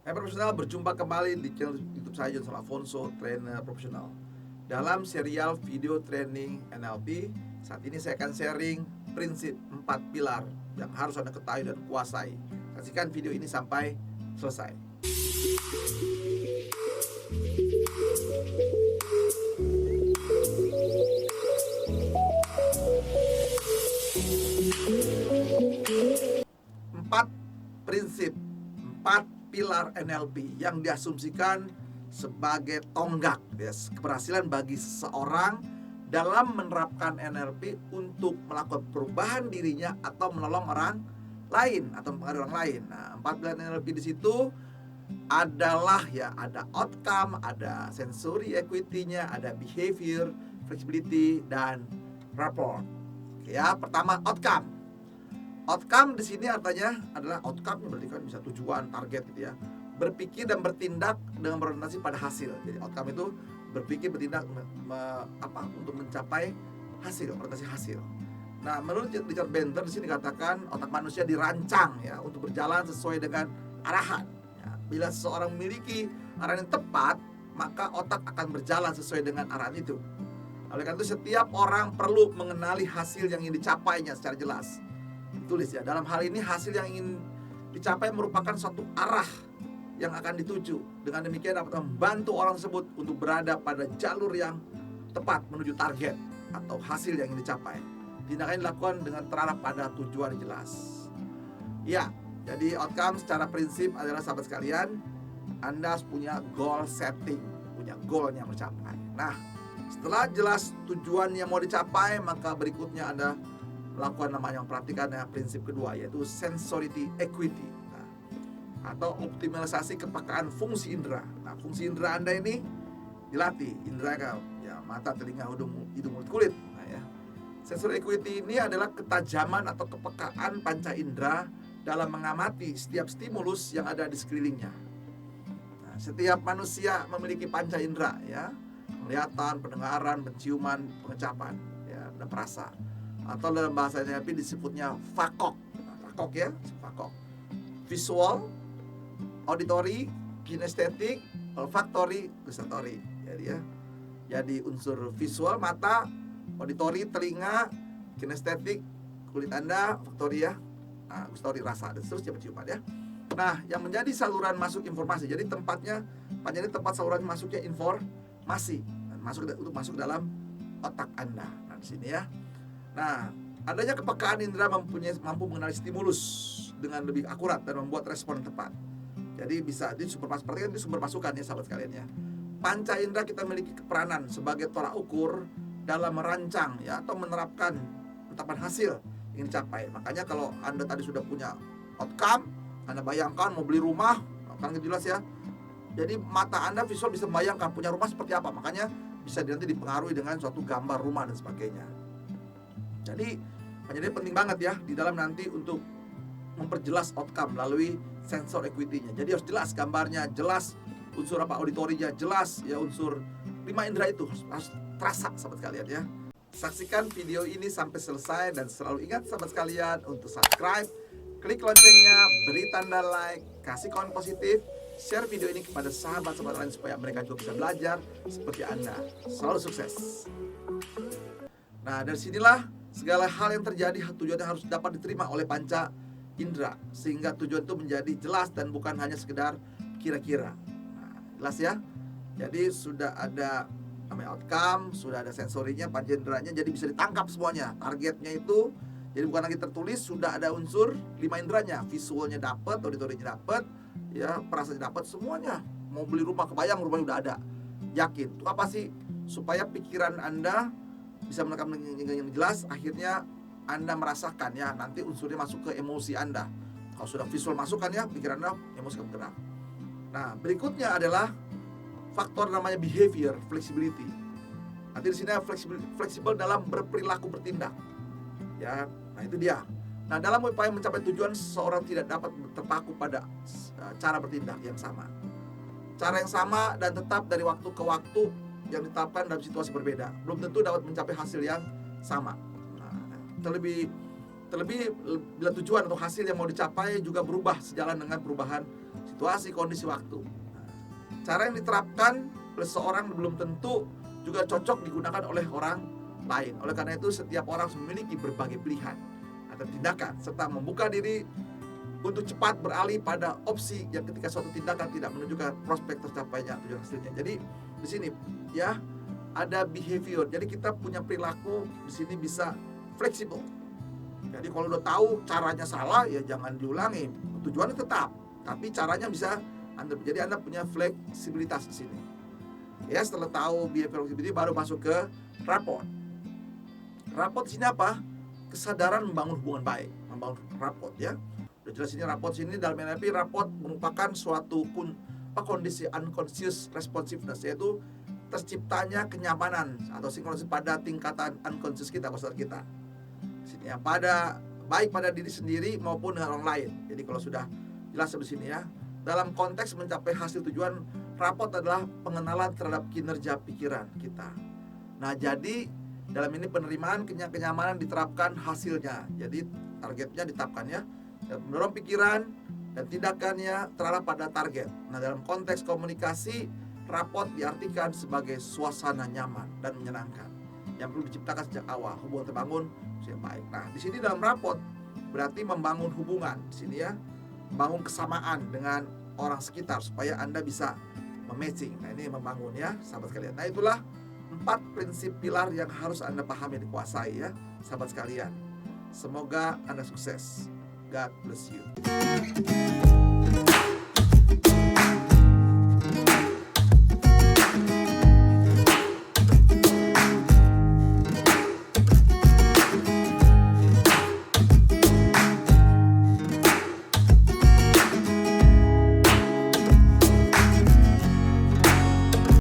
Hai profesional, berjumpa kembali di channel YouTube saya Johnson Afonso, trainer profesional. Dalam serial video training NLP, saat ini saya akan sharing prinsip 4 pilar yang harus Anda ketahui dan kuasai. Saksikan video ini sampai selesai. Empat prinsip, 4 pilar NLP yang diasumsikan sebagai tonggak keberhasilan bagi seseorang dalam menerapkan NLP untuk melakukan perubahan dirinya atau menolong orang lain atau mempengaruhi orang lain. Nah, 4 pilar NLP di situ adalah ada outcome, ada sensory equity-nya, ada behavior, flexibility, dan rapport. Oke ya, pertama outcome. Outcome di sini artinya adalah outcome berarti kan bisa tujuan, target gitu ya. Berpikir dan bertindak dengan berorientasi pada hasil. Jadi outcome itu berpikir, bertindak untuk mencapai hasil, orientasi hasil. Nah, menurut Richard Bandler di sini dikatakan otak manusia dirancang ya untuk berjalan sesuai dengan arahan. Ya, bila seseorang memiliki arahan yang tepat, maka otak akan berjalan sesuai dengan arahan itu. Oleh karena itu setiap orang perlu mengenali hasil yang ingin dicapainya secara jelas. Tulis ya, dalam hal ini hasil yang ingin dicapai merupakan suatu arah yang akan dituju. Dengan demikian dapat membantu orang tersebut untuk berada pada jalur yang tepat menuju target atau hasil yang ingin dicapai. Tindakan dilakukan dengan terarah pada tujuan yang jelas. Ya, jadi outcome secara prinsip adalah sahabat sekalian, Anda harus punya goal setting, punya goalnya mencapai. Nah, setelah jelas tujuan yang mau dicapai, maka berikutnya Anda melakukan namanya memperhatikan prinsip kedua, yaitu sensory equity atau optimalisasi kepekaan fungsi indera. Nah, fungsi indera Anda ini dilatih, indera ya, mata, telinga, hidung, mulut, kulit. Nah, ya. Sensory equity ini adalah ketajaman atau kepekaan panca indera dalam mengamati setiap stimulus yang ada di sekelilingnya. Nah, setiap manusia memiliki panca indera ya, penglihatan, pendengaran, penciuman, pengecapan, ya, dan perasa. Atau dalam bahasa NLP disebutnya FAKOK. FAKOK ya, FAKOK. Visual, auditory, kinestetik, olfactory, gustatory. Jadi unsur visual mata, auditory telinga, kinestetik kulit Anda, olfactory ya, gustatory rasa, dan seterusnya penciuman ya. Nah, yang menjadi saluran masuk informasi. Jadi tempatnya, panjangnya tempat saluran masuknya informasi untuk masuk dalam otak Anda. Nah, di sini ya. Nah, adanya kepekaan indera mampu mengenali stimulus dengan lebih akurat dan membuat respon yang tepat. Jadi bisa di sumber masukan ya sahabat sekalian ya. Panca indera kita memiliki keperanan sebagai tolak ukur dalam merancang ya atau menerapkan hasil yang dicapai. Makanya kalau Anda tadi sudah punya outcome, Anda bayangkan mau beli rumah, kan jelas ya. Jadi mata Anda visual bisa membayangkan punya rumah seperti apa. Makanya bisa nanti dipengaruhi dengan suatu gambar rumah dan sebagainya. Jadi penting banget ya di dalam nanti untuk memperjelas outcome melalui sensor equity-nya. Jadi harus jelas gambarnya, jelas unsur auditorinya, jelas ya unsur 5 indera itu harus terasa sahabat sekalian ya. Saksikan video ini sampai selesai dan selalu ingat sahabat sekalian untuk subscribe, klik loncengnya, beri tanda like, kasih komen positif, share video ini kepada sahabat-sahabat lain supaya mereka juga bisa belajar seperti Anda. Selalu sukses. Nah, dari sinilah segala hal yang terjadi tujuannya harus dapat diterima oleh panca indera sehingga tujuan itu menjadi jelas dan bukan hanya sekedar kira-kira. Nah, jelas ya. Jadi sudah ada namanya outcome, sudah ada sensorinya, panca inderanya, jadi bisa ditangkap semuanya. Targetnya itu jadi bukan lagi tertulis, sudah ada unsur 5 inderanya, visualnya dapat, auditorinya dapat, ya, perasanya dapat, semuanya. Mau beli rumah, kebayang rumahnya udah ada. Yakin. Itu apa sih? Supaya pikiran Anda bisa menangkap yang jelas, akhirnya Anda merasakan ya, nanti unsurnya masuk ke emosi Anda. Kalau sudah visual masuk kan ya, pikiran Anda, emosi akan bergerak. Nah, berikutnya adalah faktor namanya behavior, flexibility. Nanti di sini fleksibel dalam berperilaku bertindak. Ya, nah itu dia. Nah, dalam upaya mencapai tujuan, seseorang tidak dapat terpaku pada cara bertindak yang sama. Cara yang sama dan tetap dari waktu ke waktu yang ditetapkan dalam situasi berbeda belum tentu dapat mencapai hasil yang sama. Nah, terlebih bila tujuan atau hasil yang mau dicapai juga berubah sejalan dengan perubahan situasi, kondisi, waktu. Cara yang diterapkan oleh seorang belum tentu juga cocok digunakan oleh orang lain. Oleh karena itu setiap orang memiliki berbagai pilihan atau tindakan serta membuka diri untuk cepat beralih pada opsi yang ketika suatu tindakan tidak menunjukkan prospek tercapainya tujuan hasilnya. Jadi di sini ya ada behavior. Jadi kita punya perilaku di sini bisa fleksibel. Jadi kalau udah tahu caranya salah ya jangan diulangi. Tujuannya tetap, tapi caranya bisa Anda punya fleksibilitas di sini. Ya, setelah tahu behavior flexibility baru masuk ke rapport. Rapport di sini apa? Kesadaran membangun hubungan baik, membangun rapport ya. Udah jelas ini rapport sini dalam NLP, rapport merupakan suatu kondisi unconscious responsiveness, yaitu terciptanya kenyamanan atau sinkronis pada tingkatan unconscious kita, kesadaran kita. Sini ya, baik pada diri sendiri maupun dengan orang lain. Jadi kalau sudah jelas di sini ya, dalam konteks mencapai hasil tujuan, rapport adalah pengenalan terhadap kinerja pikiran kita. Nah, jadi dalam ini penerimaan kenyamanan diterapkan hasilnya. Jadi targetnya ditetapkan ya. Mendorong pikiran dan tindakannya terarah pada target. Nah, dalam konteks komunikasi, rapport diartikan sebagai suasana nyaman dan menyenangkan yang perlu diciptakan sejak awal. Hubungan terbangun yang baik. Nah, di sini dalam rapport berarti membangun hubungan. Di sini ya, membangun kesamaan dengan orang sekitar supaya Anda bisa mematching. Nah, ini membangun ya, sahabat sekalian. Nah, itulah 4 prinsip pilar yang harus Anda pahami dan kuasai ya, sahabat sekalian. Semoga Anda sukses. God bless you.